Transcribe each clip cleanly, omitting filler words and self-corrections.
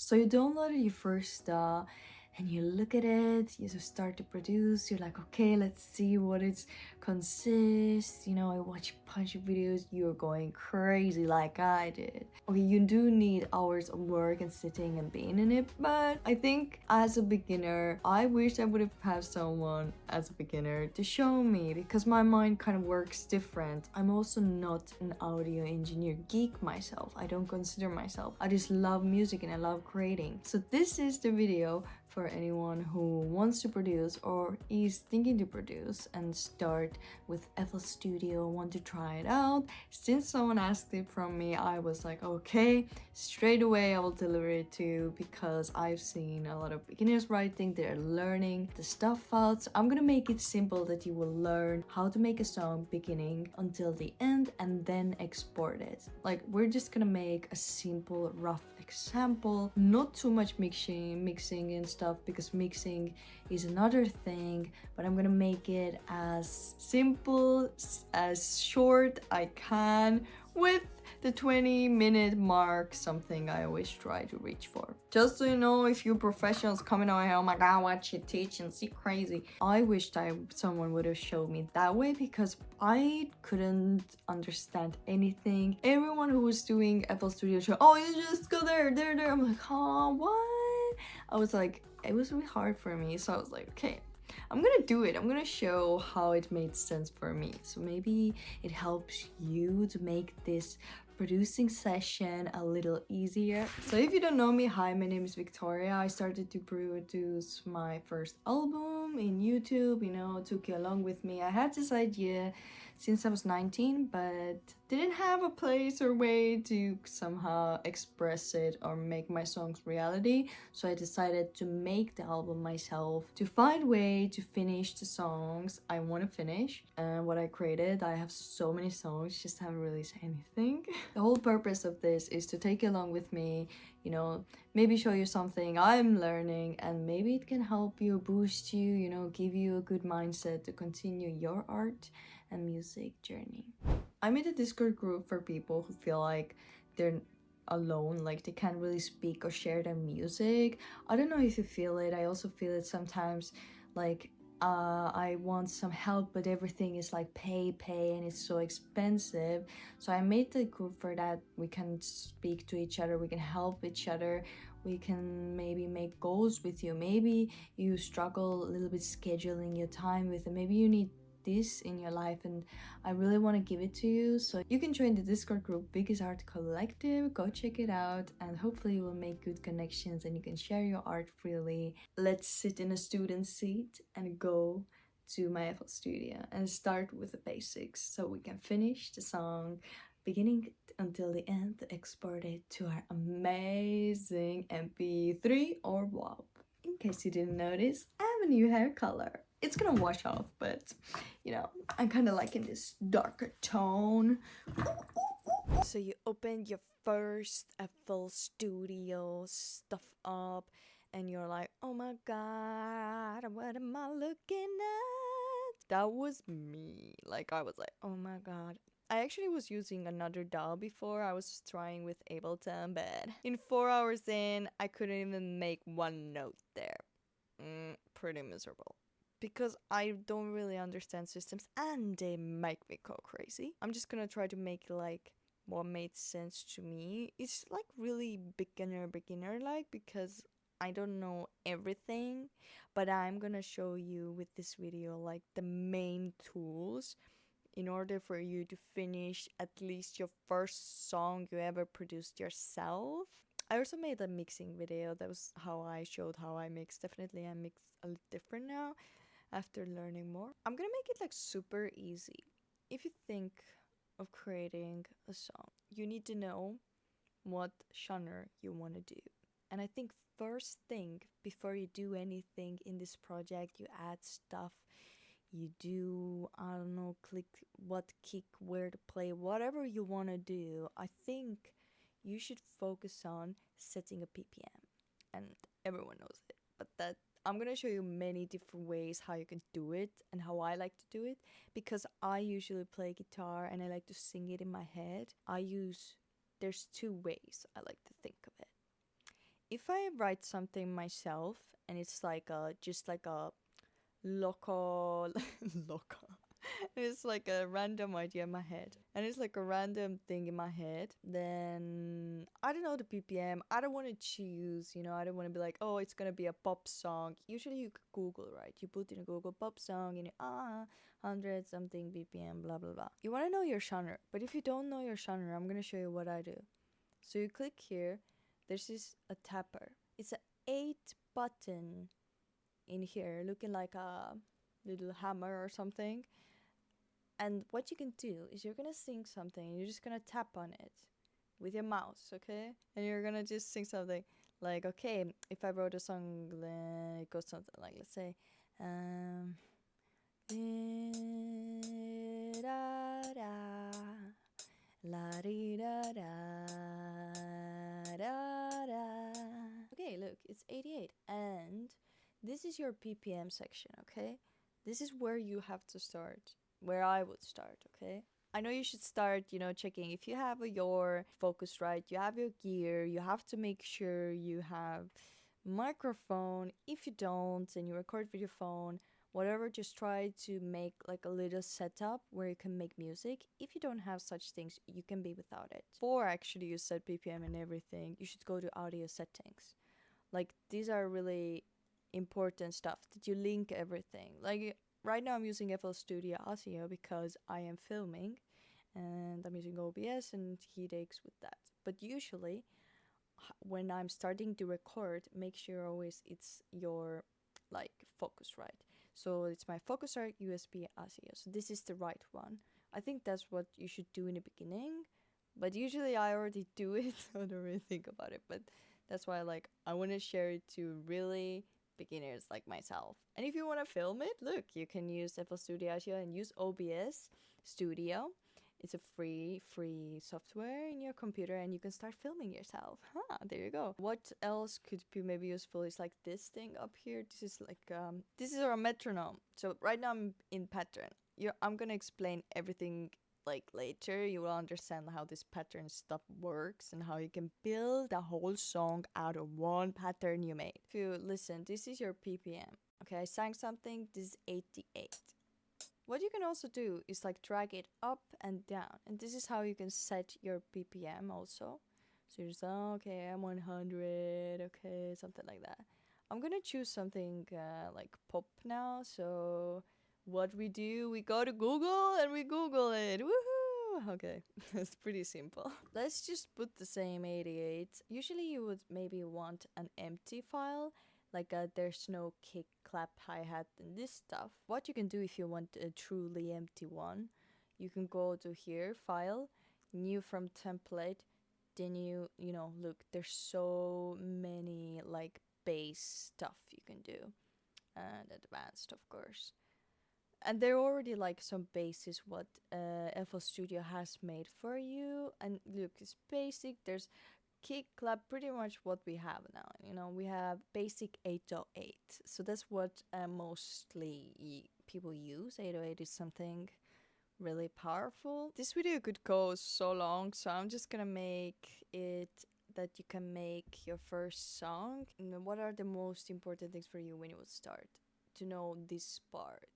So you downloaded your first and you look at it, you just start to produce, you're like, okay, let's see what it consists. I watch a bunch of videos, you're going crazy like I did. Okay, you do need hours of work and sitting and being in it, but I think as a beginner, I wish I would have had someone as a beginner to show me because my mind kind of works different. I'm also not an audio engineer geek myself. I don't consider myself. I just love music and I love creating. So this is the video for anyone who wants to produce or is thinking to produce and start with FL Studio, want to try it out. Since someone asked it from me, I was like, okay, straight away I will deliver it to you because I've seen a lot of beginners writing, they're learning the stuff out. So I'm gonna make it simple that you will learn how to make a song beginning until the end and then export it. Like, we're just gonna make a simple rough example, not too much mixing and stuff, because mixing is another thing, but I'm gonna make it as simple, as short I can, with the 20-minute mark, something I always try to reach for. Just so you know, if you professionals coming on here, oh my god, what you teach and see crazy. I wished someone would have showed me that way because I couldn't understand anything. Everyone who was doing FL Studio show, oh, you just go there. I'm like, oh, what? I was like, it was really hard for me. So I was like, okay, I'm gonna do it. I'm gonna show how it made sense for me. So maybe it helps you to make this producing session a little easier. So if you don't know me, hi, my name is Victoria. I started to produce my first album in YouTube, took you along with me. I had this idea since I was 19, but didn't have a place or way to somehow express it or make my songs reality. So I decided to make the album myself, to find a way to finish the songs I want to finish. And what I created, I have so many songs, just haven't released anything. The whole purpose of this is to take you along with me, maybe show you something I'm learning, and maybe it can help you, boost you, give you a good mindset to continue your art and music journey. I made a Discord group for people who feel like they're alone, like they can't really speak or share their music. I don't know if you feel it. I also feel it sometimes, like I want some help, but everything is like pay, and it's so expensive. So I made the group for that. We can speak to each other, we can help each other, we can maybe make goals with you. Maybe you struggle a little bit scheduling your time with it. Maybe you need this in your life and I really want to give it to you. So you can join the Discord group Biggest Art Collective, go check it out, and hopefully you will make good connections and you can share your art freely. Let's sit in a student seat and go to my FL Studio and start with the basics so we can finish the song beginning until the end, export it to our amazing MP3 or WAV. In case you didn't notice, I have a new hair color. It's gonna wash off, but I'm kind of liking this darker tone. So you open your first FL Studio stuff up and you're like, oh my god, what am I looking at? That was me. Like, I was like, oh my god. I actually was using another DAW before. I was trying with Ableton, but in 4 hours in, I couldn't even make one note there. Pretty miserable. Because I don't really understand systems and they make me go crazy. I'm just gonna try to make like what made sense to me. It's like really beginner like, because I don't know everything, but I'm gonna show you with this video like the main tools in order for you to finish at least your first song you ever produced yourself. I also made a mixing video. That was how I showed how I mix. Definitely I mix a little different now after learning more. I'm gonna make it like super easy. If you think of creating a song, you need to know what genre you want to do. And I think first thing before you do anything in this project, you add stuff, you do, I don't know, click what kick, where to play, whatever you want to do. I think you should focus on setting a BPM. And everyone knows it, but that I'm gonna show you many different ways how you can do it and how I like to do it, because I usually play guitar and I like to sing it in my head. There's two ways I like to think of it. if I write something myself and it's like a just like a local local it's like a random idea in my head and it's like a random thing in my head, then I don't know the BPM. I don't want to choose, I don't want to be like, oh, it's gonna be a pop song. Usually you could Google, right? You put in a Google pop song and 100 something BPM, blah blah blah. You want to know your genre, but if you don't know your genre, I'm gonna show you what I do. So you click here, there's this a tapper. It's a 8 button in here looking like a little hammer or something. And what you can do is you're gonna sing something and you're just gonna tap on it with your mouse, okay? And you're gonna just sing something like, okay, if I wrote a song, then it goes something like, let's say, da da la di da da da da. Okay, look, it's 88, and this is your BPM section, okay? This is where you have to start, where I would start, okay? I know you should start, checking if you have your focus right, you have your gear, you have to make sure you have microphone. If you don't and you record with your phone, whatever, just try to make like a little setup where you can make music. If you don't have such things, you can be without it. Before actually you set BPM and everything, you should go to audio settings. Like these are really important stuff that you link everything. Like right now I'm using FL Studio Audio because I am filming and I'm using OBS and headaches with that. But usually when I'm starting to record, make sure always it's your like focus right. So it's my Focusrite USB Audio. So this is the right one. I think that's what you should do in the beginning. But usually I already do it, so I don't really think about it. But that's why I want to share it to really beginners like myself. And if you want to film it, look, you can use FL Studio Audio and use OBS Studio. It's a free software in your computer and you can start filming yourself. There you go. What else could be maybe useful is like this thing up here. This is like this is our metronome. So right now I'm in pattern. I'm gonna explain everything like later. You will understand how this pattern stuff works and how you can build a whole song out of one pattern you made. If you listen, this is your BPM. Okay, I sang something. This is 88. What you can also do is like drag it up and down, and this is how you can set your BPM also. So you're just okay, I'm 100, okay, something like that. I'm gonna choose something like pop now. So what we do, we go to Google and we Google it. Woohoo! Okay, it's pretty simple. Let's just put the same 88. Usually you would maybe want an empty file, like there's no kick, clap, hi-hat and this stuff. What you can do if you want a truly empty one, you can go to here, file, new from template, then look, there's so many like base stuff you can do, and advanced of course. And there are already like some bases what FL Studio has made for you. And look, it's basic. There's kick, clap, pretty much what we have now. We have basic 808. So that's what mostly people use. 808 is something really powerful. This video could go so long, so I'm just gonna make it that you can make your first song. And what are the most important things for you when you will start? To know this part.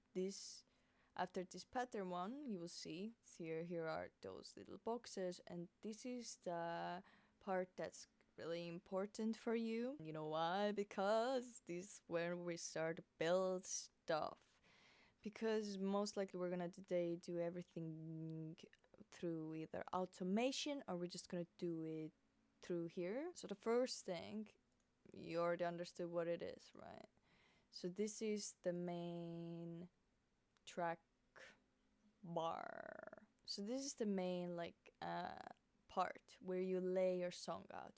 After this pattern one, you will see here are those little boxes, and this is the part that's really important for you. You know why? Because this is where we start to build stuff. Because most likely we're gonna today do everything through either automation or we're just gonna do it through here. So the first thing, you already understood what it is, right? So this is the main track bar. So this is the main part where you lay your song out,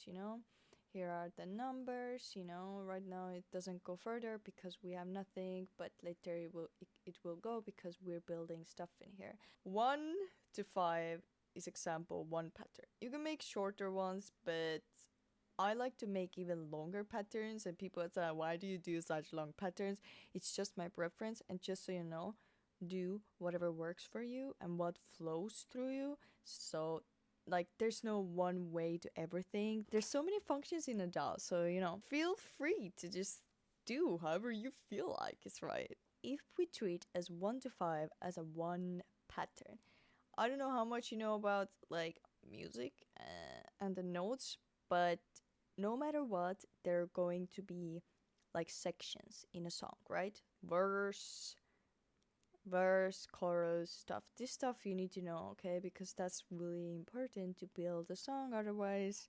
Here are the numbers, right now it doesn't go further because we have nothing, but later it will go because we're building stuff in here. 1 to 5 is example 1 pattern. You can make shorter ones, but I like to make even longer patterns, and people say, why do you do such long patterns? It's just my preference, and just so you know, do whatever works for you and what flows through you. So like there's no one way to everything. There's so many functions in a DAW, so you know, feel free to just do however you feel like is right. If we treat as 1 to 5 as a one pattern, I don't know how much you know about like music and the notes, but no matter what, there are going to be like sections in a song, right? Verse, chorus, stuff. This stuff you need to know, okay? Because that's really important to build a song. Otherwise,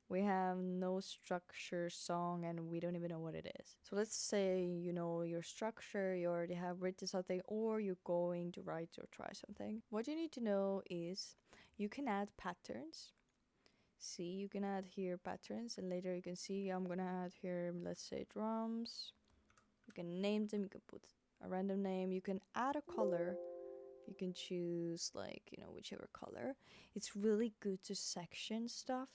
we have no structure song and we don't even know what it is. So let's say you know your structure, you already have written something, or you're going to write or try something. What you need to know is you can add patterns. See, you can add here patterns, and later you can see I'm gonna add here, let's say drums. You can name them, you can put a random name, you can add a color. You can choose like, you know, whichever color. It's really good to section stuff,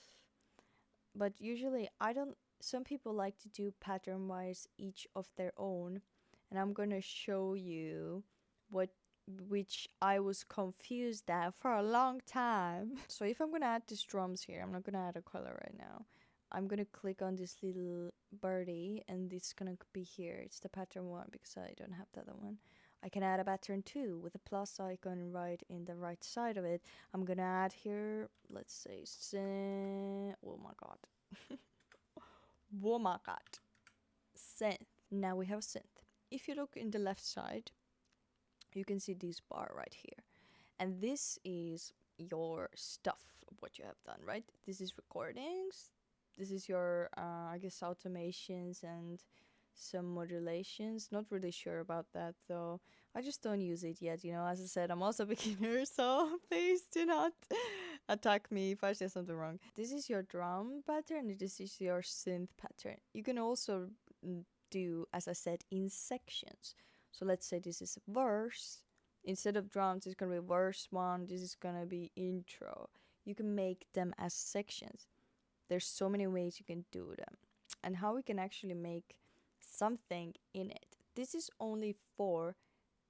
but usually I don't. Some people like to do pattern wise each of their own, and I'm gonna show you what which I was confused at for a long time. So if I'm gonna add these drums here, I'm not gonna add a color right now. I'm gonna click on this little birdie and it's gonna be here. It's the pattern 1 because I don't have the other one. I can add a pattern 2 with a plus icon right in the right side of it. I'm gonna add here, let's say, oh my god. Oh my god. Synth. Now we have a synth. If you look in the left side, you can see this bar right here. And this is your stuff, what you have done, right? This is recordings. This is your, I guess, automations and some modulations. Not really sure about that though. I just don't use it yet, you know. As I said, I'm also a beginner, so please do not attack me if I say something wrong. This is your drum pattern, this is your synth pattern. You can also do, as I said, in sections. So let's say this is a verse. Instead of drums, it's gonna be verse 1, this is gonna be intro. You can make them as sections. There's so many ways you can do them. And how we can actually make something in it. This is only for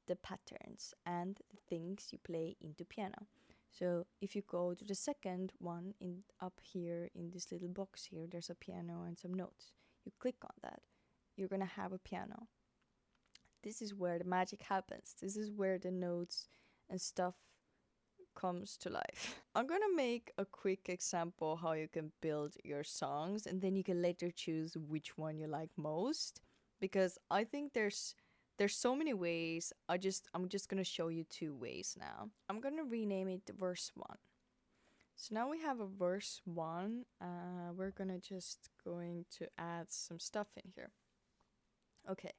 the patterns and the things you play into piano. So if you go to the second one in up here in this little box here, there's a piano and some notes. You click on that, you're gonna have a piano. This is where the magic happens. This is where the notes and stuff comes to life. I'm gonna make a quick example how you can build your songs, and then you can later choose which one you like most, because I think there's so many ways. I'm just gonna show you 2 ways now. I'm gonna rename it verse 1. So now we have a verse 1. We're gonna just going to add some stuff in here. Okay,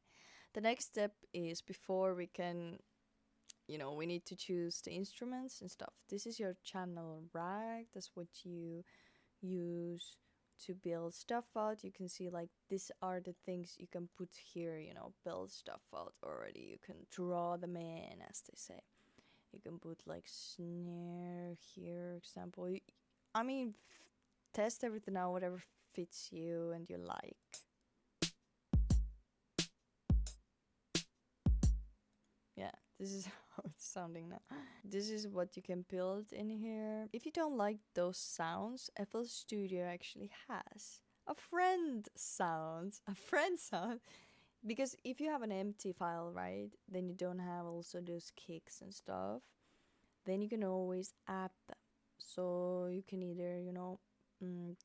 the next step is, before we can, you know, we need to choose the instruments and stuff. This is your channel rag. That's what you use to build stuff out. You can see like these are the things you can put here, you know, build stuff out already. You can draw them in, as they say. You can put like snare here, example. I mean, test everything out, whatever fits you and you like. Yeah, this is how it's sounding now. This is what you can build in here. If you don't like those sounds, FL Studio actually has a friend sound. A friend sound. Because if you have an empty file, right, then you don't have also those kicks and stuff, then you can always add them. So you can either, you know,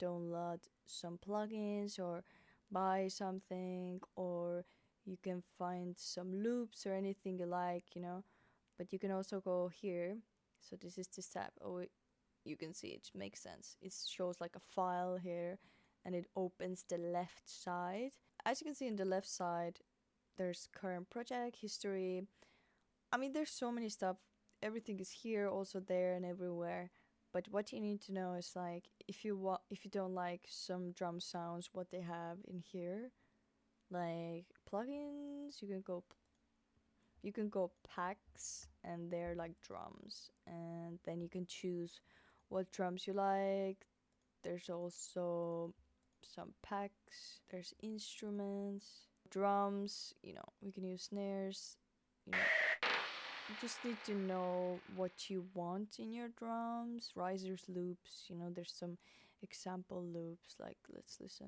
download some plugins or buy something, or you can find some loops or anything you like, you know. But you can also go here. So this is this tab. Oh, you can see it makes sense. It shows like a file here and it opens the left side. As you can see in the left side, there's current project, history. I mean, there's so many stuff. Everything is here, also there and everywhere. But what you need to know is like, if you don't like some drum sounds, what they have in here, like plugins, you can go packs, and they're like drums, and then you can choose what drums you like. There's also some packs, there's instruments, drums, you know, we can use snares, you know. You just need to know what you want in your drums. Risers, loops, you know, there's some example loops, like let's listen.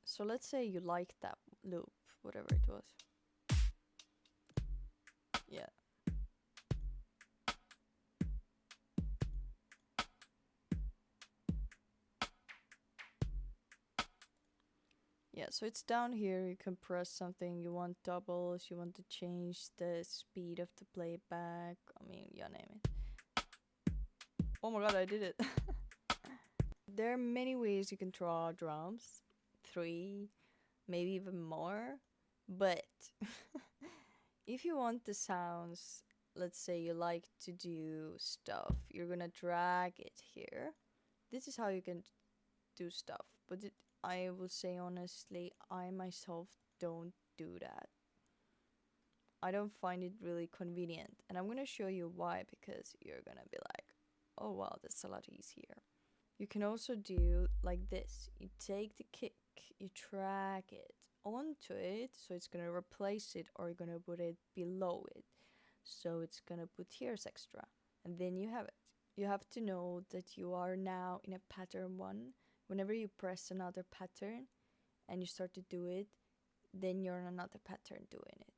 So let's say you like that loop, whatever it was. Yeah. Yeah, so it's down here. You can press something. You want doubles. You want to change the speed of the playback. I mean, you name it. Oh my god, I did it. There are many ways you can draw drums. 3, maybe even more. But if you want the sounds, let's say you like to do stuff, you're gonna drag it here. This is how you can do stuff. But I will say honestly, I myself don't do that. I don't find it really convenient. And I'm gonna show you why, because you're gonna be like, oh wow, that's a lot easier. You can also do like this. You take the kick, you drag it onto it, so it's gonna replace it, or you're gonna put it below it. So it's gonna put here's extra. And then you have it. You have to know that you are now in a pattern 1. Whenever you press another pattern and you start to do it, then you're in another pattern doing it,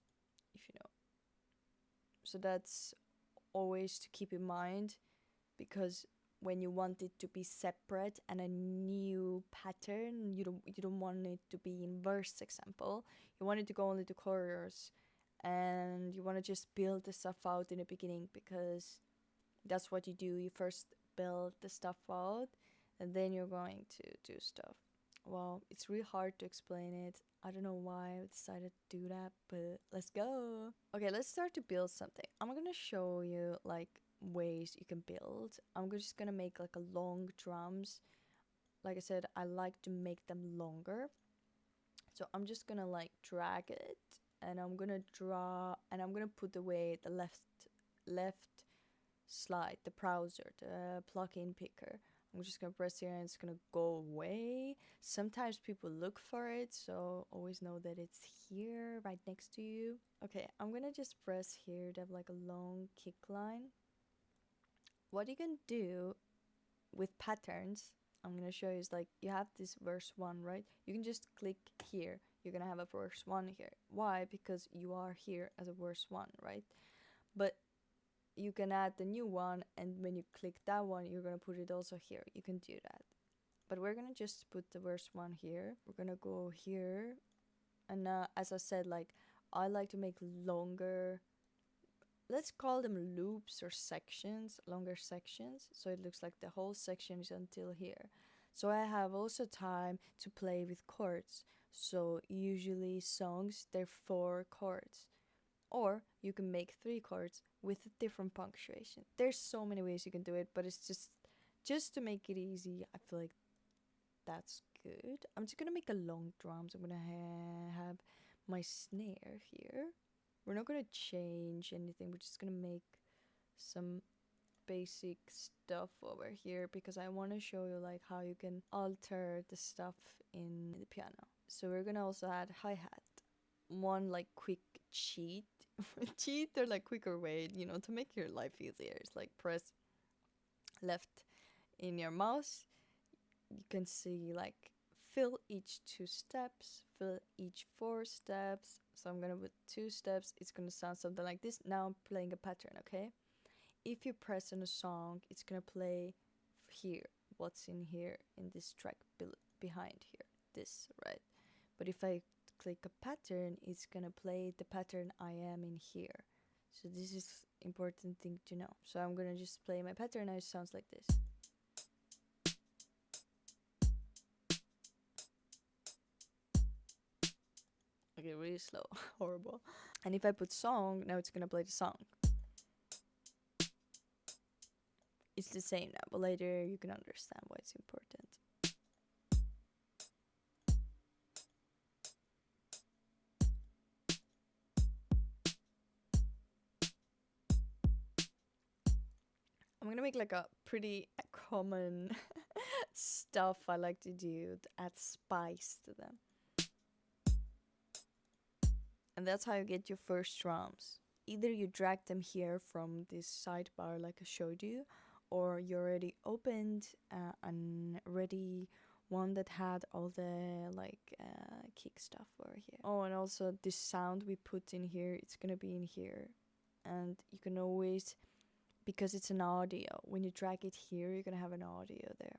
if you know. So that's always to keep in mind, because when you want it to be separate and a new pattern, you don't want it to be in verse example. You want it to go only to chorus, and you want to just build the stuff out in the beginning, because that's what you do. You first build the stuff out, and then you're going to do stuff. Well, it's really hard to explain it. I don't know why I decided to do that, but let's go. Okay, let's start to build something. I'm gonna show you like ways you can build. I'm just gonna make like a long drums. Like I said, I like to make them longer. So I'm just gonna like drag it, and I'm gonna draw, and I'm gonna put away the left slide, the browser, the plugin picker. I'm just gonna press here and it's gonna go away. Sometimes people look for it, so always know that it's here right next to you. Okay, I'm gonna just press here to have like a long kick line. What you can do with patterns, I'm gonna show you, is like you have this verse 1, right? You can just click here. You're gonna have a verse 1 here. Why? Because you are here as a verse 1, right? But you can add the new one, and when you click that one, you're gonna put it also here. You can do that. But we're gonna just put the verse 1 here. We're gonna go here. And as I said, like I like to make longer, let's call them loops or sections, longer sections. So it looks like the whole section is until here. So I have also time to play with chords. So usually songs, they're 4 chords. Or you can make 3 chords with a different punctuation. There's so many ways you can do it, but it's just to make it easy. I feel like that's good. I'm just gonna make a long drums. I'm gonna have my snare here. We're not gonna change anything. We're just gonna make some basic stuff over here, because I want to show you like how you can alter the stuff in the piano. So we're gonna also add hi-hat. One like quick cheat or like quicker way, you know, to make your life easier. It's like press left in your mouse. You can see like fill each 2 steps, fill each 4 steps. So I'm gonna put 2 steps. It's gonna sound something like this. Now I'm playing a pattern, okay? If you press on a song, it's gonna play here, what's in here in this track behind here, this, right? But if I click a pattern, it's gonna play the pattern I am in here. So this is important thing to know. So I'm gonna just play my pattern, and it sounds like this. Okay, really slow, horrible. And if I put song, now it's gonna play the song. It's the same now, but later you can understand why it's important. I'm gonna make like a pretty common stuff I like to do to add spice to them. And that's how you get your first drums. Either you drag them here from this sidebar like I showed you, or you already opened an ready one that had all the kick stuff over here. Oh, and also this sound we put in here, it's gonna be in here. And you can always, because it's an audio, when you drag it here, you're gonna have an audio there.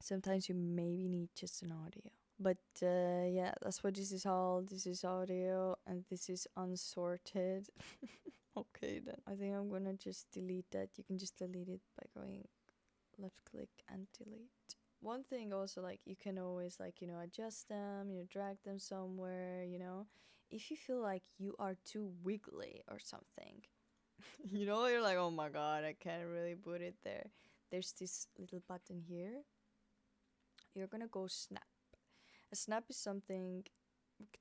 Sometimes you maybe need just an audio. But yeah, that's what this is all. This is audio and this is unsorted. Okay, then. I think I'm gonna just delete that. You can just delete it by going left click and delete. One thing also, like, you can always, like, you know, adjust them, you know, drag them somewhere, you know. If you feel like you are too wiggly or something, you know, you're like, oh my god, I can't really put it there. There's this little button here. You're gonna go snap. A snap is something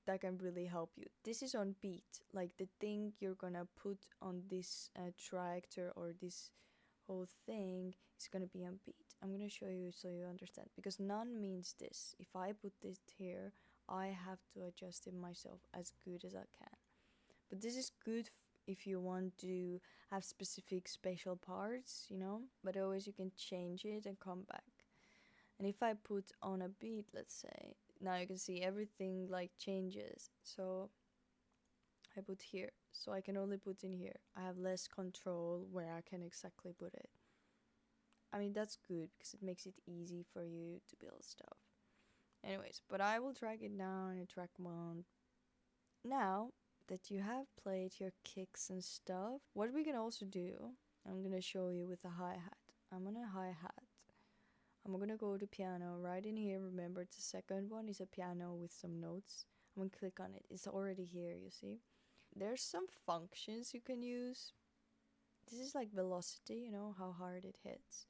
that can really help you. This is on beat, like the thing you're gonna put on this trajectory or this whole thing is gonna be on beat. I'm gonna show you so you understand, because none means this. If I put this here, I have to adjust it myself as good as I can. But this is good if you want to have specific special parts, you know, but always you can change it and come back. And if I put on a beat, let's say, now you can see everything like changes. So I put here, so I can only put in here. I have less control where I can exactly put it. I mean, that's good because it makes it easy for you to build stuff. Anyways, but I will drag it down in track 1. Now that you have played your kicks and stuff, what we can also do, I'm gonna show you with a hi-hat. I'm on a hi-hat. I'm gonna go to piano right in here. Remember, the second one is a piano with some notes. I'm gonna click on it. It's already here, you see. There's some functions you can use. This is like velocity, you know, how hard it hits.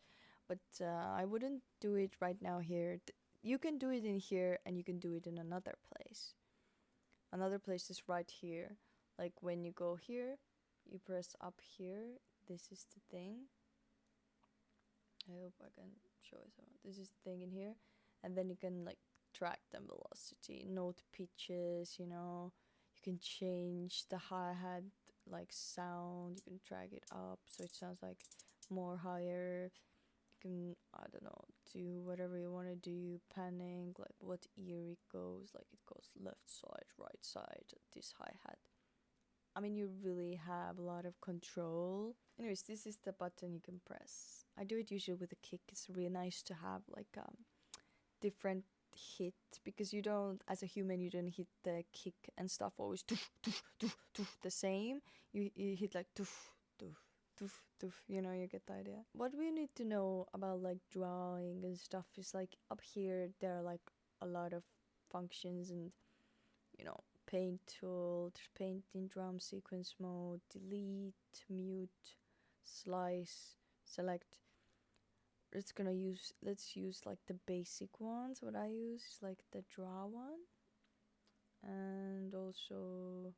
But I wouldn't do it right now here. You can do it in here and you can do it in another place. Another place is right here. Like when you go here, you press up here. This is the thing. I hope I can show you some. This is the thing in here. And then you can like track the velocity, note pitches, you know. You can change the hi-hat like sound. You can drag it up so it sounds like more higher. You can, I don't know, do whatever you want to do, panning, like what ear it goes, like it goes left side, right side, this hi-hat. I mean, you really have a lot of control. Anyways, this is the button you can press. I do it usually with a kick. It's really nice to have like different hit, because you don't, as a human, you don't hit the kick and stuff always doof, doof, doof, doof, the same. You hit like doof, doof, doof, doof, you know, you get the idea. What we need to know about like drawing and stuff is like up here there are like a lot of functions and, you know, paint tool, there's paint in drum sequence mode, delete, mute, slice, select. Let's use like the basic ones. What I use is like the draw one, and also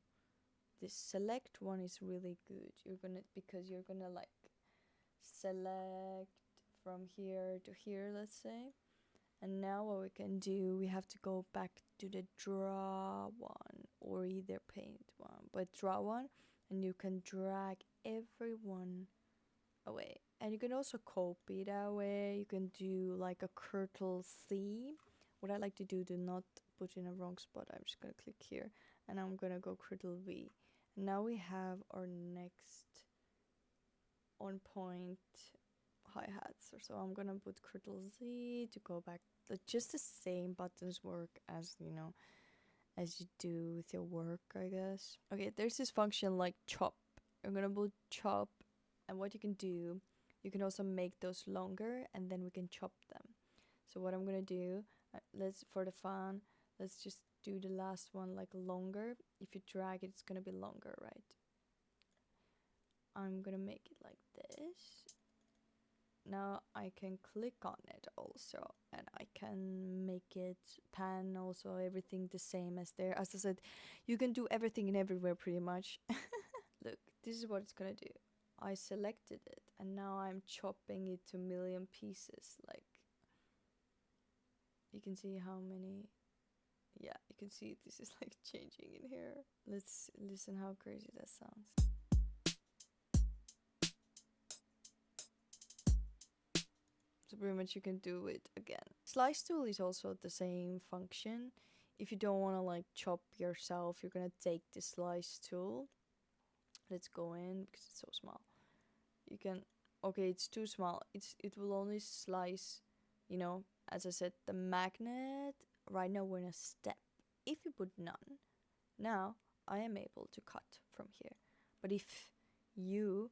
this select one is really good. Because you're gonna like select from here to here, let's say. And now what we can do, we have to go back to the draw one or either paint one, but draw one, and you can drag everyone away. And you can also copy that way. You can do like a Kurtle theme. What I like to do not put in a wrong spot. I'm just gonna click here and I'm gonna go Kurtle V. And now we have our next on point hi-hats or so. I'm gonna put Kurtle Z to go back. Just the same buttons work as, you know, as you do with your work, I guess. Okay, there's this function like chop. I'm gonna put chop, and what you can do, you can also make those longer and then we can chop them. So what I'm gonna do, for the fun, let's just do the last one like longer. If you drag it, it's gonna be longer, right? I'm gonna make it like this. Now I can click on it also, and I can make it pan also, everything the same as there. As I said, you can do everything and everywhere pretty much. Look, this is what it's gonna do. I selected it and now I'm chopping it to a million pieces, like You can see how many. Yeah, you can see this is like changing in here. Let's listen how crazy that sounds. So pretty much you can do it again. Slice tool is also the same function. If you don't want to like chop yourself, you're gonna take the slice tool. Let's go in because it's so small. You can, okay, it's too small. It will only slice, you know, as I said, the magnet. Right now we're in a step. If you put none, now I am able to cut from here. But if you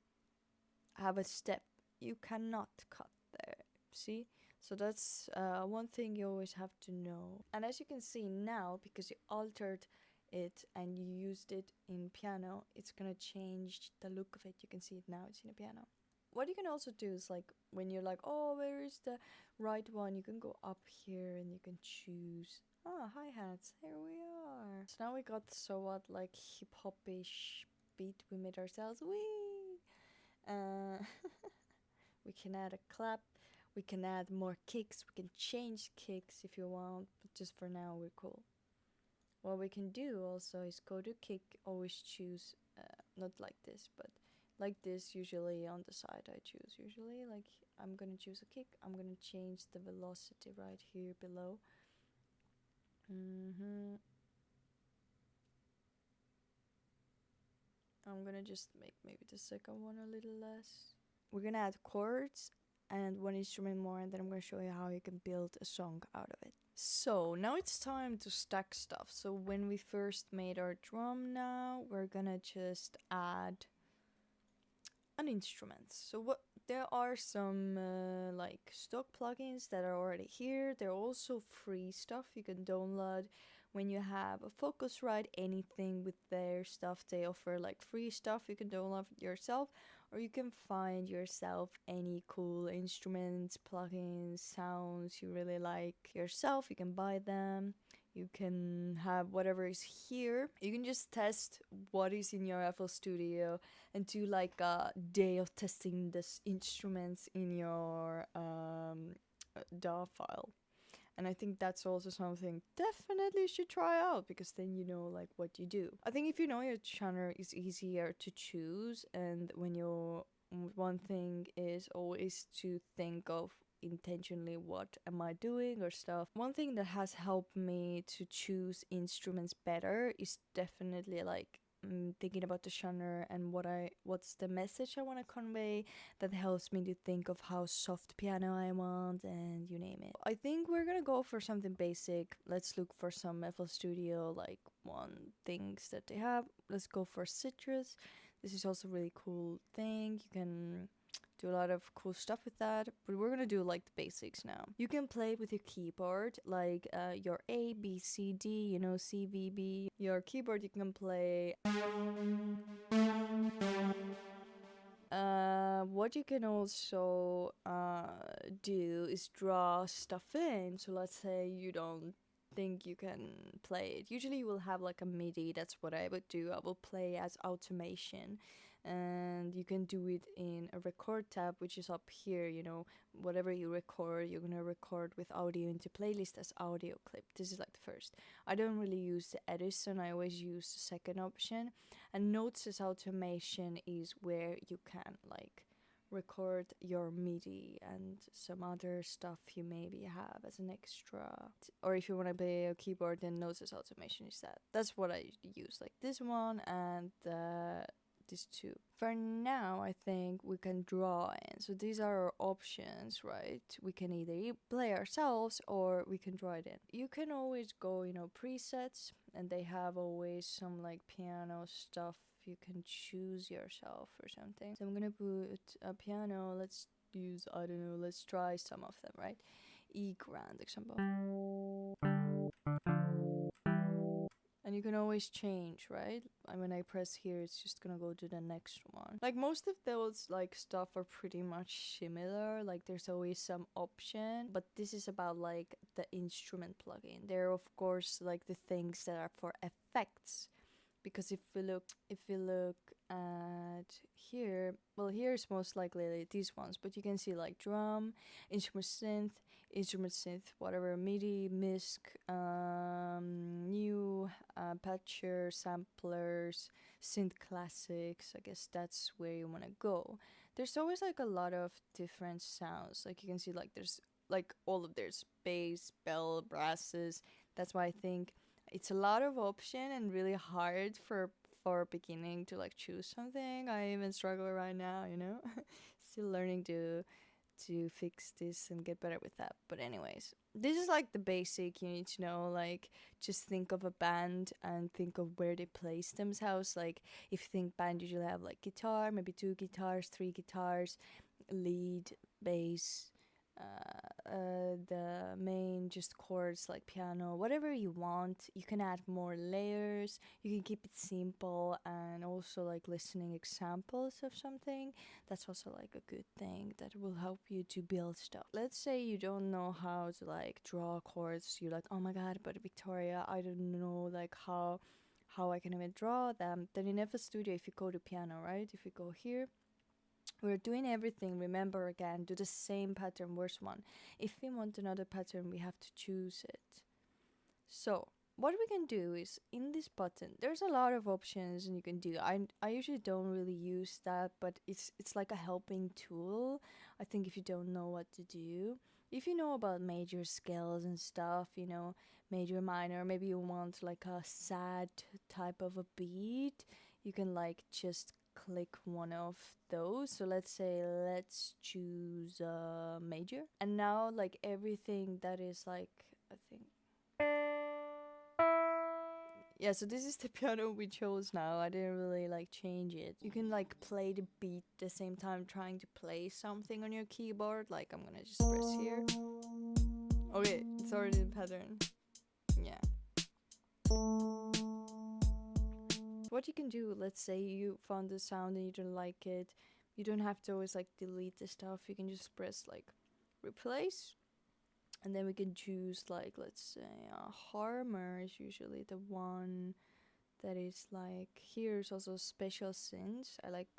have a step, you cannot cut there. See? So that's one thing you always have to know. And as you can see now, because you altered it and you used it in piano, it's gonna change the look of it. You can see it now, it's in a piano. What you can also do is like when you're like, oh, where is the right one? You can go up here and you can choose. Ah, hi-hats, here we are. So now we got somewhat like hip-hop-ish beat we made ourselves. Wee! We can add a clap. We can add more kicks. We can change kicks if you want, but just for now we're cool. What we can do also is go to kick, always choose, not like this, but like this usually on the side I choose. Usually like I'm gonna choose a kick, I'm gonna change the velocity right here below. I'm gonna just make maybe the second one a little less. We're gonna add chords and one instrument more, and then I'm gonna show you how you can build a song out of it. So now it's time to stack stuff. So when we first made our drum now, we're gonna just add an instrument. So what there are some like stock plugins that are already here. There are also free stuff you can download when you have a Focusrite, anything with their stuff. They offer like free stuff you can download yourself, or you can find yourself any cool instruments, plugins, sounds you really like yourself. You can buy them. You can have whatever is here. You can just test what is in your FL Studio and do like a day of testing this instruments in your DAW file. And I think that's also something definitely you should try out, because then you know like what you do. I think if you know your genre, it's easier to choose, and when you one thing is always to think of intentionally what am I doing or stuff. One thing that has helped me to choose instruments better is definitely like thinking about the genre and what's the message I want to convey. That helps me to think of how soft piano I want, and you name it. I think we're gonna go for something basic. Let's look for some FL Studio like one things that they have. Let's go for Citrus. This is also a really cool thing. You can do a lot of cool stuff with that, but we're gonna do like the basics now. You can play with your keyboard, like your A, B, C, D, you know, C, V, B. Your keyboard, you can play. What you can also do is draw stuff in. So let's say you don't think you can play it. Usually you will have like a MIDI. That's what I would do. I will play as automation, and you can do it in a record tab, which is up here. You know, whatever you record, you're gonna record with audio into playlist as audio clip. This is like the first. I don't really use the Edison. I always use the second option. And notes as automation is where you can like record your MIDI and some other stuff you maybe have as an extra. Or if you want to play a keyboard, then notes as automation is that. That's what I use, like this one and these two. For now, I think we can draw in. So these are our options, right? We can either play ourselves or we can draw it in. You can always go, you know, presets, and they have always some like piano stuff you can choose yourself or something. So I'm gonna put a piano. Let's use, I don't know, let's try some of them, right? E grand example. And you can always change, right? And when I press here, it's just gonna go to the next one. Like most of those like stuff are pretty much similar. Like there's always some option, but this is about like the instrument plugin. There are of course like the things that are for effects, because if we look at here, well, here's most likely these ones, but you can see like drum, instrument synth, whatever, MIDI, MISC, new, patcher, samplers, synth classics. I guess that's where you want to go. There's always like a lot of different sounds. Like you can see like there's like all of there's bass, bell, brasses. That's why I think it's a lot of option and really hard for beginning to like choose something. I even struggle right now, you know. Still learning to fix this and get better with that. But anyways, this is like the basic you need to know. Like just think of a band and think of where they place themselves. Like if you think band usually have like guitar, maybe two guitars, three guitars, lead, bass, the main just chords like piano, whatever you want. You can add more layers, you can keep it simple, and also like listening examples of something. That's also like a good thing that will help you to build stuff. Let's say you don't know how to like draw chords. You're like, oh my god, but Victoria, I don't know like how I can even draw them. Then in FL Studio, if you go to piano, right, if you go here, we're doing everything, remember again, do the same pattern, worst one. If we want another pattern, we have to choose it. So, what we can do is, in this button, there's a lot of options and you can do. I usually don't really use that, but it's like a helping tool. I think if you don't know what to do, if you know about major scales and stuff, you know, major, minor, maybe you want like a sad type of a beat, you can like just click one of those. So let's choose major, and now like everything that is like, I think, yeah, so this is the piano we chose now. I didn't really like change it. You can like play the beat at the same time trying to play something on your keyboard. Like I'm gonna just press here. Okay, it's already in pattern. Yeah. What you can do, let's say you found the sound and you don't like it, you don't have to always like delete the stuff. You can just press like replace, and then we can choose like, let's say Harmer is usually the one that is like, here's also special synths. I like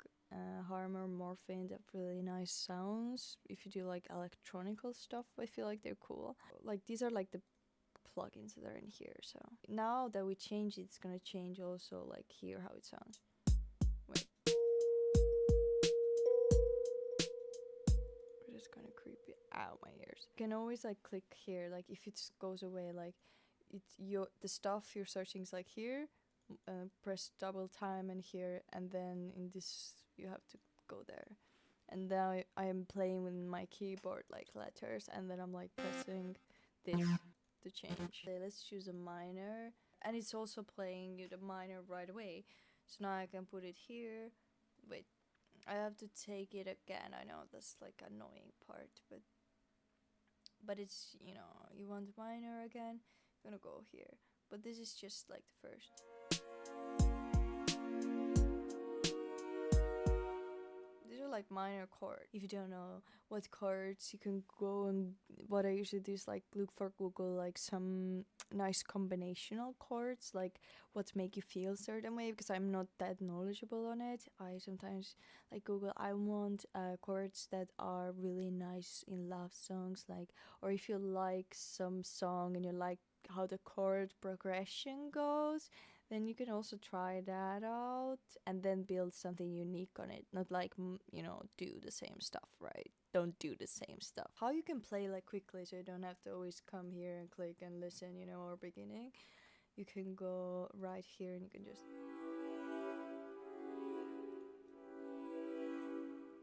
Harmer, Morphine, they have really nice sounds. If you do like electronical stuff, I feel like they're cool. Like these are like the plugins that are in here. So now that we change it, it's gonna change also like here how it sounds. Wait, it's kind of creepy. Ow, my ears. You can always like click here, like if it goes away, like it's your the stuff you're searching is like here. Press double time and here, and then in this you have to go there. And now I am playing with my keyboard like letters, and then I'm like pressing this to change. Okay, let's choose a minor, and it's also playing you the minor right away. So now I can put it here. Wait, I have to take it again. I know that's like annoying part, but it's, you know, you want minor again, you're gonna go here. But this is just like the first. These are like minor chords. If you don't know what chords, you can go, and what I usually do is like look for Google like some nice combinational chords, like what make you feel a certain way, because I'm not that knowledgeable on it. I sometimes like Google, I want chords that are really nice in love songs, like, or if you like some song and you like how the chord progression goes, then you can also try that out and then build something unique on it. Not like, you know, do the same stuff, right? Don't do the same stuff. How you can play like quickly so you don't have to always come here and click and listen, you know, or beginning. You can go right here and you can just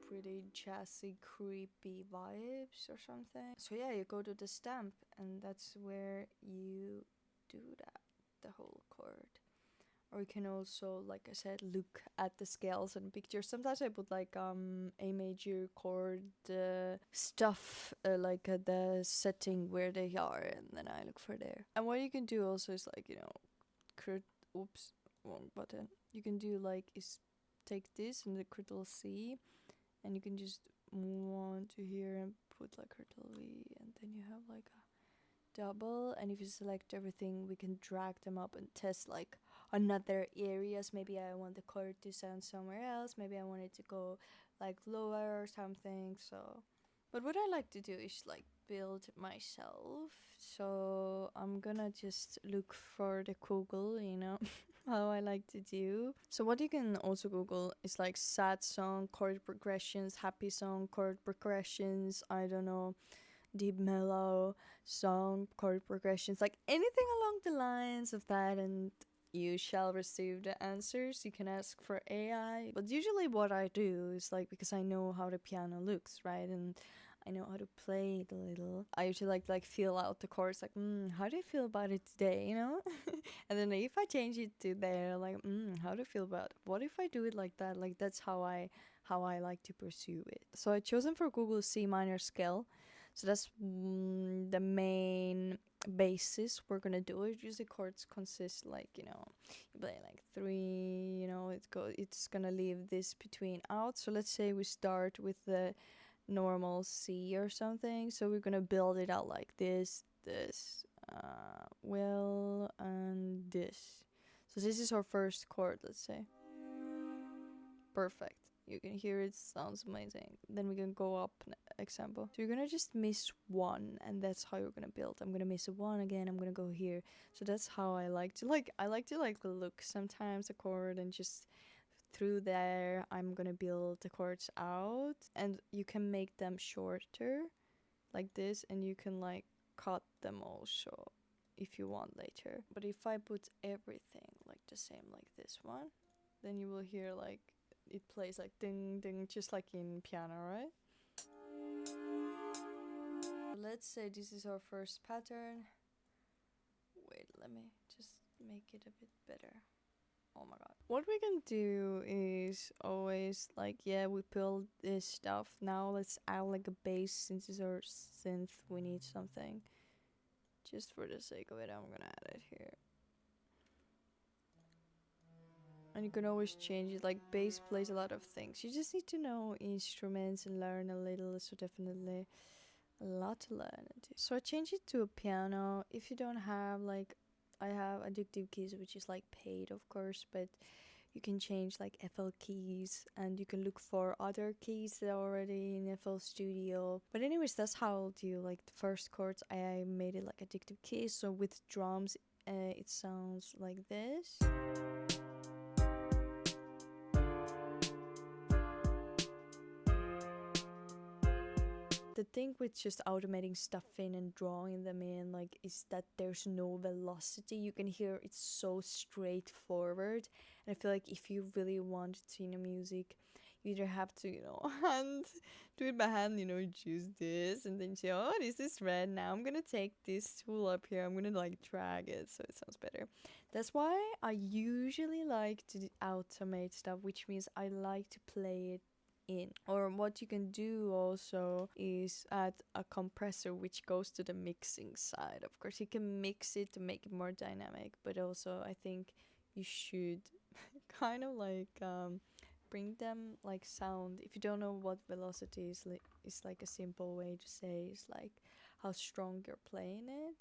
pretty jazzy, creepy vibes or something. So yeah, you go to the stamp, and that's where you do that, the whole chord. Or you can also, like I said, look at the scales and pictures. Sometimes I put like A major chord stuff, like the setting where they are, and then I look for there. And what you can do also is like, you know, oops, wrong button. You can do like is take this and the critical C, and you can just move on to here and put like critical V, and then you have like a double. And if you select everything, we can drag them up and test like, another areas. Maybe I want the chord to sound somewhere else. Maybe I want it to go like lower or something. So, but what I like to do is like build myself. So I'm gonna just look for the Google, you know, how I like to do. So what you can also Google is like sad song chord progressions, happy song chord progressions, I don't know, deep mellow song chord progressions, like anything along the lines of that, and you shall receive the answers. You can ask for AI, but usually what I do is like, because I know how the piano looks, right, and I know how to play it a little. I usually like feel out the chords, like, how do I feel about it today, you know? And then if I change it to there, like, how do I feel about it? What if I do it like that? Like that's how I like to pursue it. So I chosen for Google C minor scale. So that's the main basis we're gonna do it. Usually chords consist like, you know, you play like 3, you know, it's gonna leave this between out. So let's say we start with the normal C or something. So we're gonna build it out like this, and this. So this is our first chord, let's say. Perfect. You can hear it sounds amazing. Then we can go up example. So you're gonna just miss one, and that's how you're gonna build. I'm gonna miss a one again. I'm gonna go here. So that's how I like to look sometimes a chord, and just through there I'm gonna build the chords out, and you can make them shorter like this, and you can like cut them also if you want later. But if I put everything like the same like this one, then you will hear like it plays like ding ding, just like in piano, right? Let's say this is our first pattern. Wait, let me just make it a bit better. Oh my god. What we can do is always like, yeah, we build this stuff. Now let's add like a bass. Since it's our synth, we need something. Just for the sake of it, I'm gonna add it here. And you can always change it, like bass plays a lot of things. You just need to know instruments and learn a little, so definitely a lot to learn. So I changed it to a piano. If you don't have like, I have Addictive Keys, which is like paid of course, but you can change like FL keys, and you can look for other keys that are already in FL Studio. But anyways, that's how I'll do like the first chords. I made it like Addictive Keys, so with drums it sounds like this. The thing with just automating stuff in and drawing them in, like, is that there's no velocity. You can hear it's so straightforward, and I feel like if you really want to, music, you either have to, do it by hand, choose this, and then say, oh, this is red, now I'm gonna take this tool up here, I'm gonna like drag it so it sounds better. That's why I usually like to automate stuff, which means I like to play it in. Or what you can do also is add a compressor which goes to the mixing side. Of course you can mix it to make it more dynamic, but also I think you should kind of like bring them like sound. If you don't know what velocity is, like a simple way to say is like how strong you're playing it.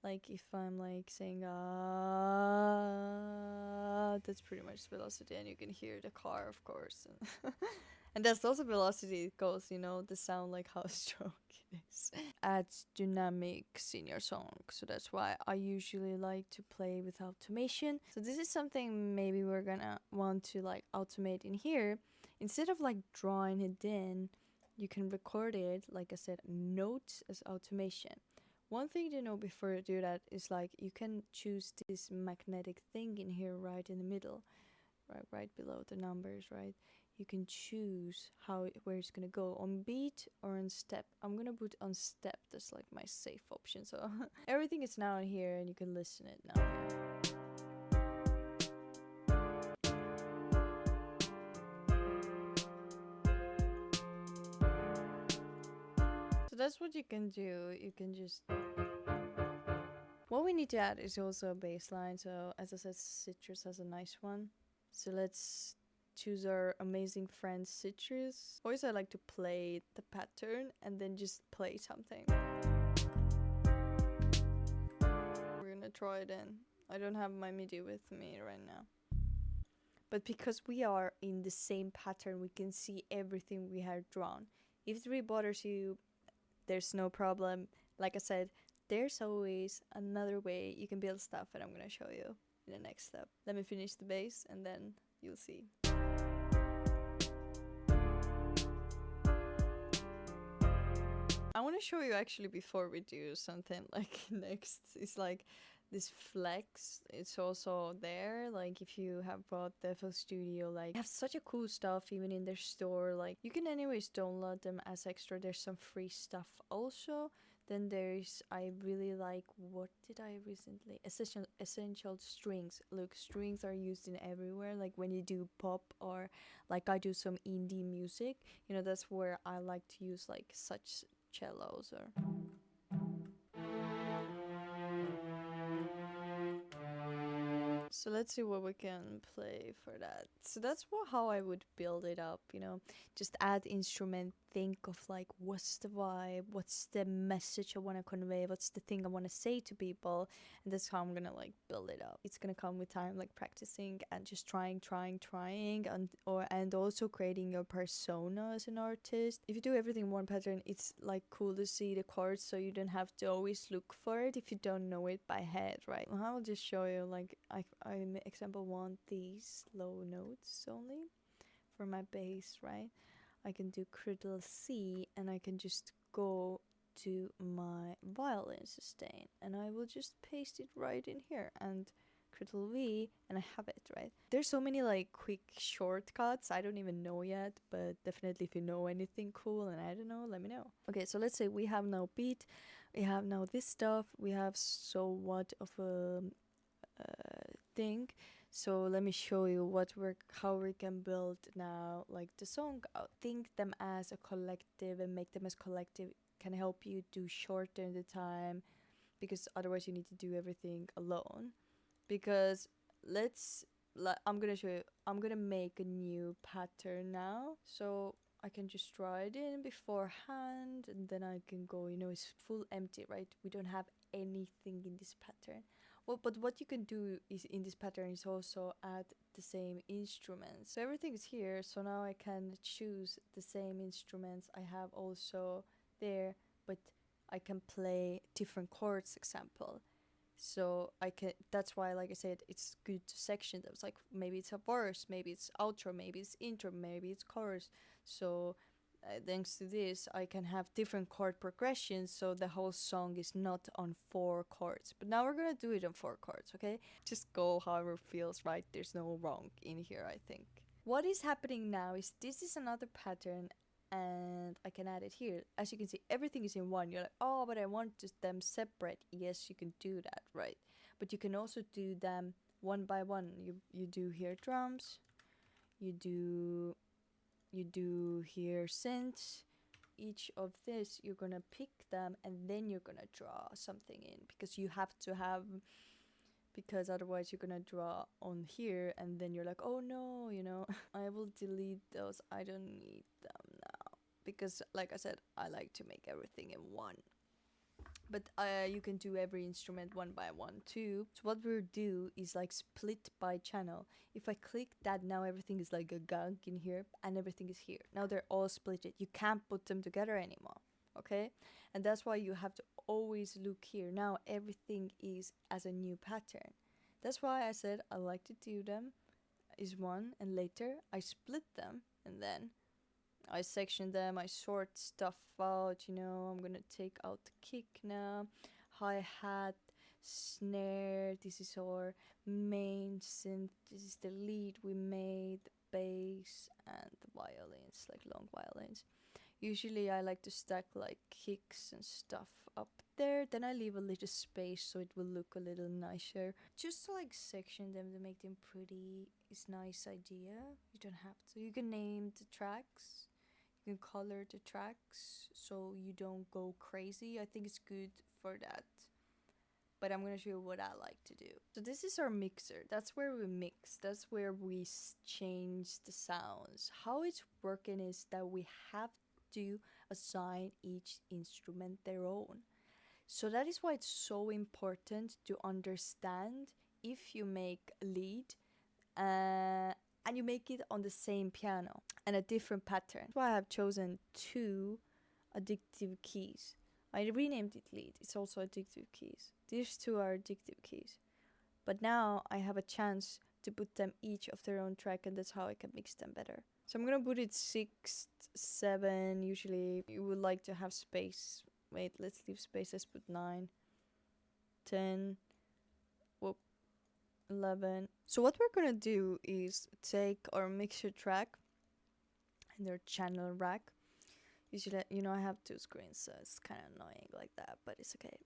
Like if I'm like saying that's pretty much velocity, and you can hear the car of course. And that's also velocity. It goes, the sound, like how strong it is. Adds dynamics in your song. So that's why I usually like to play with automation. So this is something maybe we're gonna want to like automate in here. Instead of like drawing it in, you can record it, like I said, notes as automation. One thing to know before you do that is like you can choose this magnetic thing in here right in the middle, right below the numbers, right? You can choose where it's gonna go, on beat or on step. I'm gonna put on step. That's like my safe option. So everything is now in here, and you can listen it now. So that's what you can do. You can just. What we need to add is also a bass line. So as I said, Citrus has a nice one. So let's choose our amazing friend Citrus. Always I like to play the pattern and then just play something. We're gonna try it in. I don't have my MIDI with me right now. But because we are in the same pattern, we can see everything we have drawn. If it really bothers you, there's no problem. Like I said, there's always another way you can build stuff, and I'm gonna show you in the next step. Let me finish the base and then you'll see. I want to show you actually before we do something like next. It's like this flex, it's also there. Like if you have bought the FL Studio, like they have such a cool stuff even in their store. Like you can anyways download them as extra. There's some free stuff also. Then there's, I really like, what did I recently? Essential strings. Look, strings are used in everywhere. Like when you do pop or like I do some indie music, you know, that's where I like to use like such cellos or. So let's see what we can play for that. So that's how I would build it up, you know. Just add instrument, think of like what's the vibe, what's the message I want to convey, what's the thing I want to say to people, and that's how I'm gonna like build it up. It's gonna come with time, like practicing and just trying, and also creating your persona as an artist. If you do everything in one pattern, it's like cool to see the chords, so you don't have to always look for it if you don't know it by head, right? I'll just show you, like I example want these low notes only for my bass, right? I can do critical C and I can just go to my violin sustain and I will just paste it right in here and critical V and I have it, right? There's so many like quick shortcuts I don't even know yet, but definitely if you know anything cool and I don't know, let me know. Okay, so let's say we have now beat, we have now this stuff, we have so what of a thing. So let me show you how we can build now like the song out. Think them as a collective and make them as collective can help you to shorten the time, because otherwise you need to do everything alone. Because I'm gonna show you, I'm gonna make a new pattern now, so I can just draw it in beforehand and then I can go, you know, it's full empty, right? We don't have anything in this pattern. Well, but what you can do is in this pattern is also add the same instruments. So everything is here, so now I can choose the same instruments I have also there, but I can play different chords, example. So I can, that's why, like I said, it's good to section them. It's like maybe it's a verse, maybe it's outro, maybe it's intro, maybe it's chorus. So thanks to this I can have different chord progressions, so the whole song is not on 4 chords, but now we're gonna do it on 4 chords. Okay, just go however feels right, there's no wrong in here. I think what is happening now is this is another pattern and I can add it here. As you can see, everything is in one. You're like, oh, but I want them separate. Yes, you can do that, right? But you can also do them one by one. You do here drums, you do here synths. Each of this you're gonna pick them and then you're gonna draw something in, because you have to have, because otherwise you're gonna draw on here and then you're like, oh no, you know. I will delete those, I don't need them now, because like I said, I like to make everything in one. But you can do every instrument one by one too. So what we'll do is like split by channel. If I click that, now everything is like a gunk in here and everything is here. Now they're all splitted. You can't put them together anymore. Okay? And that's why you have to always look here. Now everything is as a new pattern. That's why I said I like to do them is one, and later I split them and then I section them, I sort stuff out, you know. I'm gonna take out the kick now, hi-hat, snare, this is our main synth, this is the lead we made, the bass, and the violins, like long violins. Usually I like to stack like kicks and stuff up there, then I leave a little space so it will look a little nicer. Just to like section them to make them pretty is nice idea. You don't have to. You can name the tracks, you can color the tracks so you don't go crazy. I think it's good for that. But I'm gonna show you what I like to do. So this is our mixer. That's where we mix. That's where we change the sounds. How it's working is that we have to assign each instrument their own. So that is why it's so important to understand if you make a lead and you make it on the same piano and a different pattern. That's why I have chosen 2 addictive keys. I renamed it lead. It's also addictive keys. These 2 are addictive keys. But now I have a chance to put them each of their own track, and that's how I can mix them better. So I'm gonna put it 6, 7. Usually you would like to have space. Wait, let's leave space. Let's put 9, 10, 11. So what we're gonna do is take our mixer track and their channel rack. Usually, I have 2 screens, so it's kind of annoying like that, but it's okay.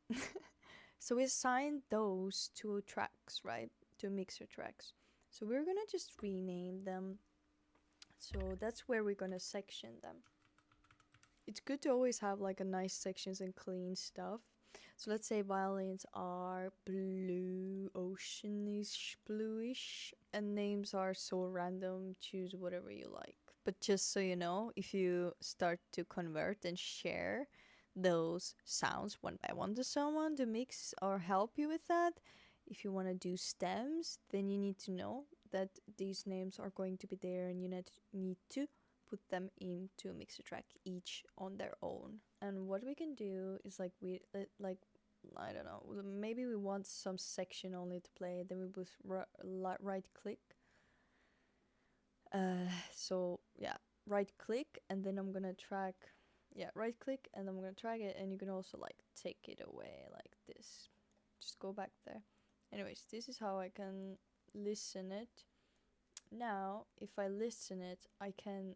So we assigned those 2 tracks, right? 2 mixer tracks. So we're gonna just rename them. So that's where we're gonna section them. It's good to always have like a nice sections and clean stuff. So let's say violins are blue, oceanish, bluish, and names are so random. Choose whatever you like. But just so you know, if you start to convert and share those sounds one by one to someone to mix or help you with that, if you want to do stems, then you need to know that these names are going to be there, and you need to put them into a mixer track each on their own. And what we can do is like I don't know, maybe we want some section only to play, then we both right click. So yeah, right click, and then I'm gonna track. Yeah, right click, and I'm gonna track it, and you can also like take it away like this. Just go back there. Anyways, this is how I can listen it. Now, if I listen it, I can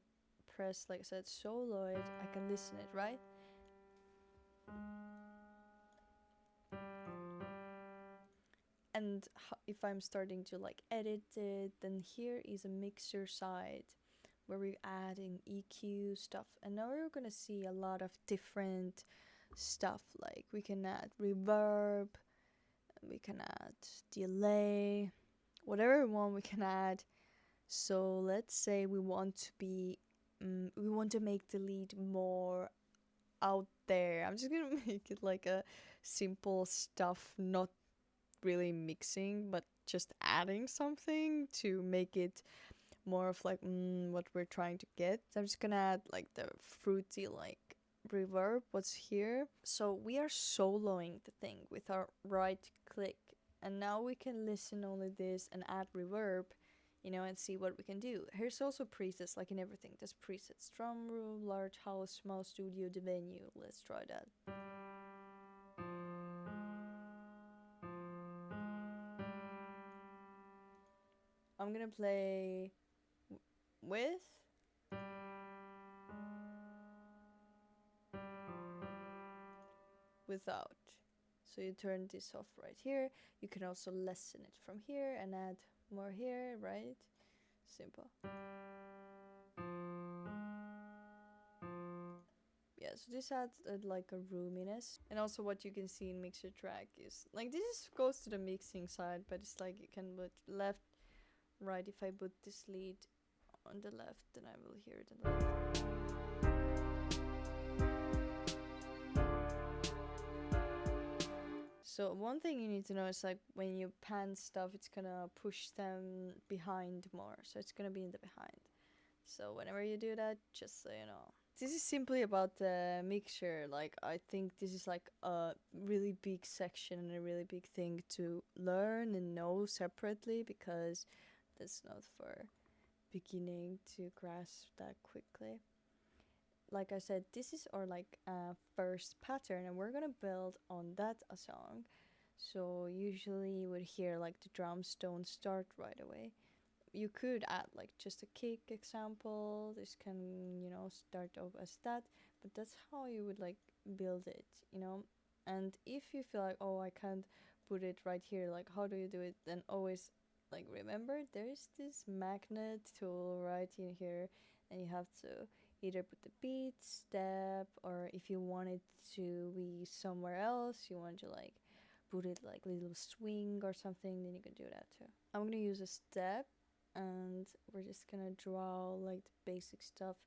press, like I said, soloid. I can listen it, right? And if I'm starting to like edit it, then here is a mixer side where we're adding EQ stuff. And now we're gonna see a lot of different stuff. Like we can add reverb, we can add delay, whatever we want we can add. So let's say we want to make the lead more out there. I'm just gonna make it like a simple stuff, not really mixing, but just adding something to make it more of like what we're trying to get. So I'm just gonna add like the fruity like reverb, what's here. So we are soloing the thing with our right click, and now we can listen only this and add reverb, and see what we can do. Here's also presets, like in everything. There's presets: drum room, large house, small studio, the venue. Let's try that. I'm gonna play with without. So you turn this off right here. You can also lessen it from here and add more here, right? Simple. Yeah, so this adds like a roominess. And also what you can see in mixer track is like this goes to the mixing side, but it's like you can put left, right. If I put this lead on the left, then I will hear it on the left. So one thing you need to know is like when you pan stuff, it's gonna push them behind more. So it's gonna be in the behind. So whenever you do that, just so you know. This is simply about the mixture. Like I think this is like a really big section and a really big thing to learn and know separately, because that's not for beginning to grasp that quickly. Like I said, this is our like first pattern, and we're gonna build on that a song. So usually you would hear like the drums don't start right away. You could add like just a kick example. This can start off as that, but that's how you would like build it. And if you feel like, oh, I can't put it right here, like how do you do it, then always like remember there's this magnet tool right in here, and you have to either put the beat step, or if you want it to be somewhere else, you want to like put it like little swing or something, then you can do that too. I'm gonna use a step, and we're just gonna draw like the basic stuff.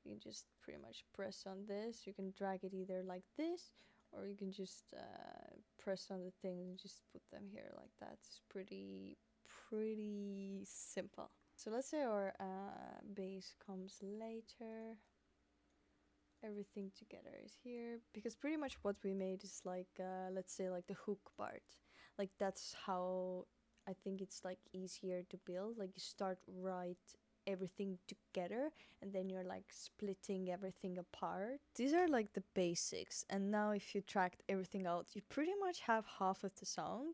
You can just pretty much press on this. You can drag it either like this, or you can just press on the thing and just put them here like that. It's pretty simple. So let's say our bass comes later. Everything together is here, because pretty much what we made is like let's say like the hook part. Like that's how I think it's like easier to build. Like you start right everything together and then you're like splitting everything apart. These are like the basics, and now if you tracked everything out, you pretty much have half of the song.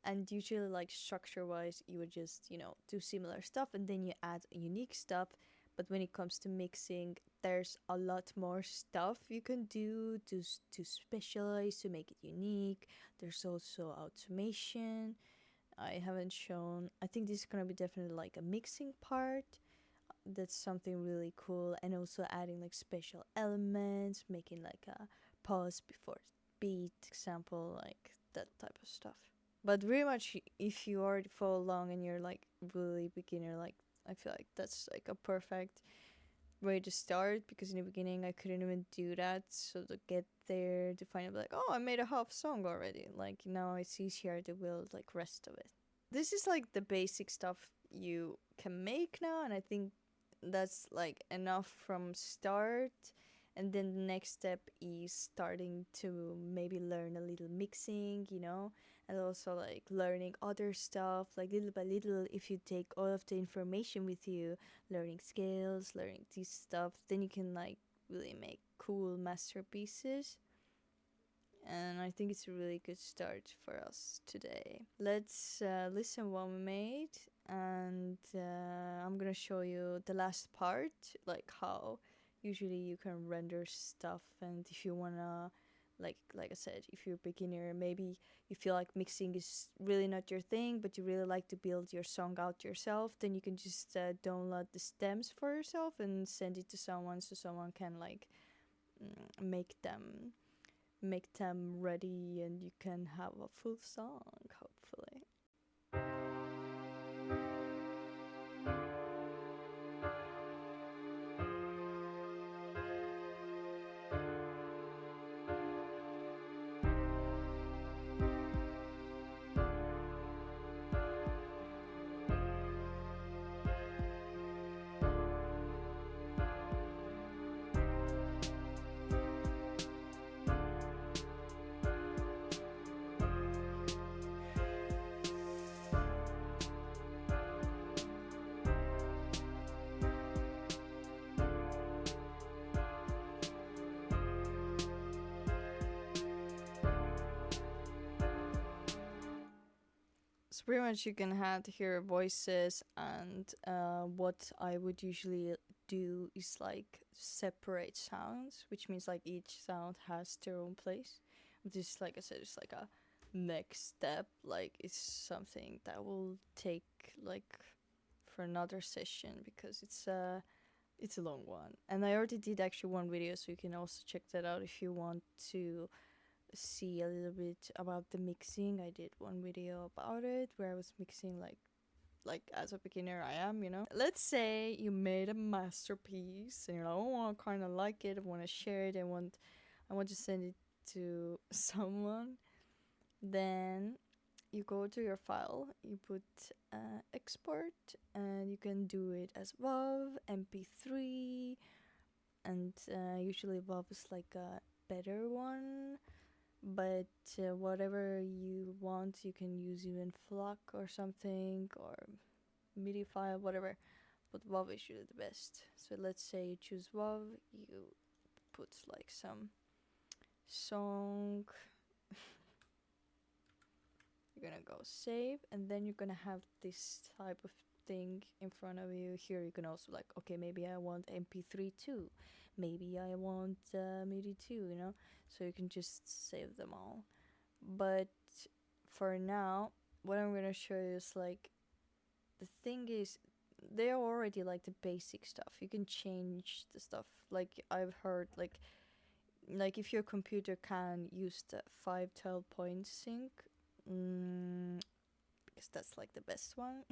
And usually like structure wise you would just, you know, do similar stuff and then you add unique stuff. But when it comes to mixing, there's a lot more stuff you can do to specialize, to make it unique. There's also automation. I haven't shown. I think this is gonna be definitely like a mixing part. That's something really cool. And also adding like special elements, making like a pause before beat example, like that type of stuff. But pretty much if you already follow along and you're like really beginner, like I feel like that's like a perfect way to start, because in the beginning I couldn't even do that. So to get there to find out like, oh, I made a half song already. Like now it's easier to build like rest of it. This is like the basic stuff you can make now, and I think that's like enough from start. And then the next step is starting to maybe learn a little mixing, you know, and also like learning other stuff, like little by little. If you take all of the information with you, learning scales, learning this stuff, then you can like really make cool masterpieces. And I think it's a really good start for us today. Let's listen what we made, and I'm gonna show you the last part, like how usually you can render stuff. And if you wanna, like I said, if you're a beginner, maybe you feel like mixing is really not your thing, but you really like to build your song out yourself, then you can just download the stems for yourself and send it to someone, so someone can like make them ready and you can have a full song, hopefully. So pretty much you can have hear voices, and what I would usually do is like separate sounds, which means like each sound has their own place. This, like I said, is like a next step. Like it's something that will take like for another session, because it's a long one. And I already did actually one video, so you can also check that out if you want to see a little bit about the mixing. I did one video about it where I was mixing like as a beginner I am, you know. Let's say you made a masterpiece and you're like, oh, I kind of like it, I want to share it, I want to send it to someone. Then you go to your file, you put export, and you can do it as WAV, MP3, and usually WAV is like a better one. But whatever you want, you can use even FLAC or something, or MIDI file, whatever. But WAV is usually the best. So let's say you choose WAV, you put like some song. You're gonna go save, and then you're gonna have this type of thing in front of you. Here you can also like, okay, maybe I want MP3 too, maybe I want MIDI too, you know. So you can just save them all. But for now, what I'm gonna show you is like, the thing is, they're already like the basic stuff. You can change the stuff. Like I've heard like if your computer can use the 512-point sync, because that's like the best one.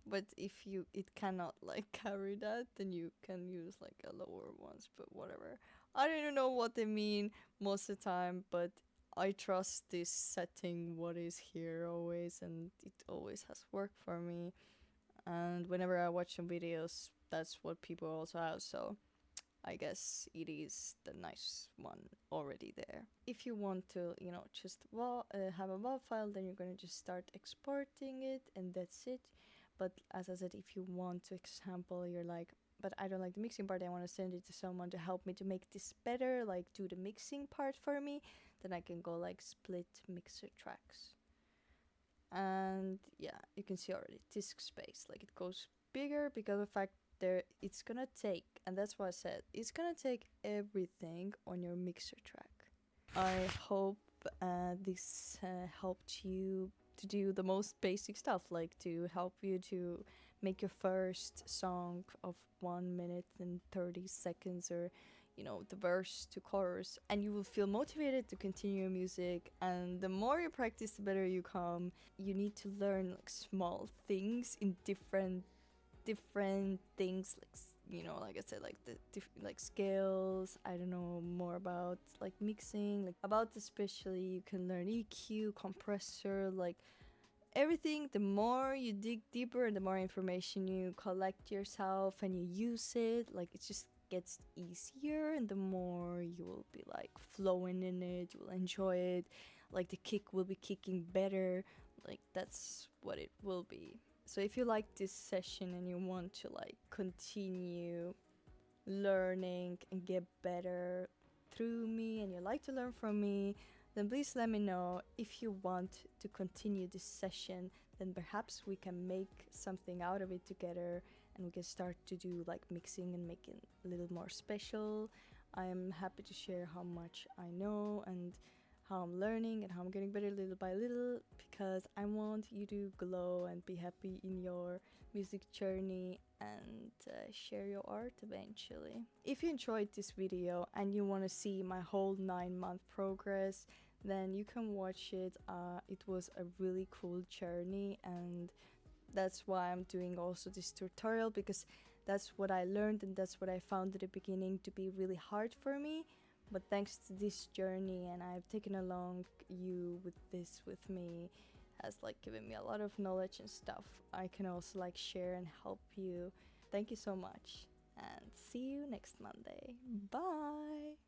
But if it cannot like carry that, then you can use like a lower ones, but whatever. I don't even know what they mean most of the time, but I trust this setting what is here always, and it always has worked for me. And whenever I watch some videos, that's what people also have, so I guess it is the nice one already there. If you want to, just have a WAV file, then you're gonna just start exporting it, and that's it. But as I said, if you want to example, you're like, but I don't like the mixing part, I want to send it to someone to help me to make this better, like do the mixing part for me, then I can go like split mixer tracks. And yeah, you can see already disk space, like it goes bigger because of the fact there it's gonna take, and that's why I said it's gonna take everything on your mixer track. I hope this helped you to do the most basic stuff, like to help you to make your first song of 1 minute and 30 seconds, or the verse to chorus, and you will feel motivated to continue your music. And the more you practice, the better you come. You need to learn like small things in different things, like like I said, like the like scales. I don't know more about like mixing, like about especially you can learn EQ, compressor, like everything. The more you dig deeper and the more information you collect yourself and you use it, like it just gets easier, and the more you will be like flowing in it, you will enjoy it, like the kick will be kicking better, like that's what it will be. So if you like this session and you want to like continue learning and get better through me, and you like to learn from me, then please let me know. If you want to continue this session, then perhaps we can make something out of it together, and we can start to do like mixing and making a little more special. I am happy to share how much I know and how I'm learning and how I'm getting better little by little, because I want you to glow and be happy in your music journey and share your art eventually. If you enjoyed this video and you want to see my whole 9-month progress, then you can watch it. It was a really cool journey, and that's why I'm doing also this tutorial, because that's what I learned and that's what I found at the beginning to be really hard for me. But thanks to this journey, and I've taken along you with this with me, has like given me a lot of knowledge and stuff I can also like share and help you. Thank you so much, and see you next Monday. Bye.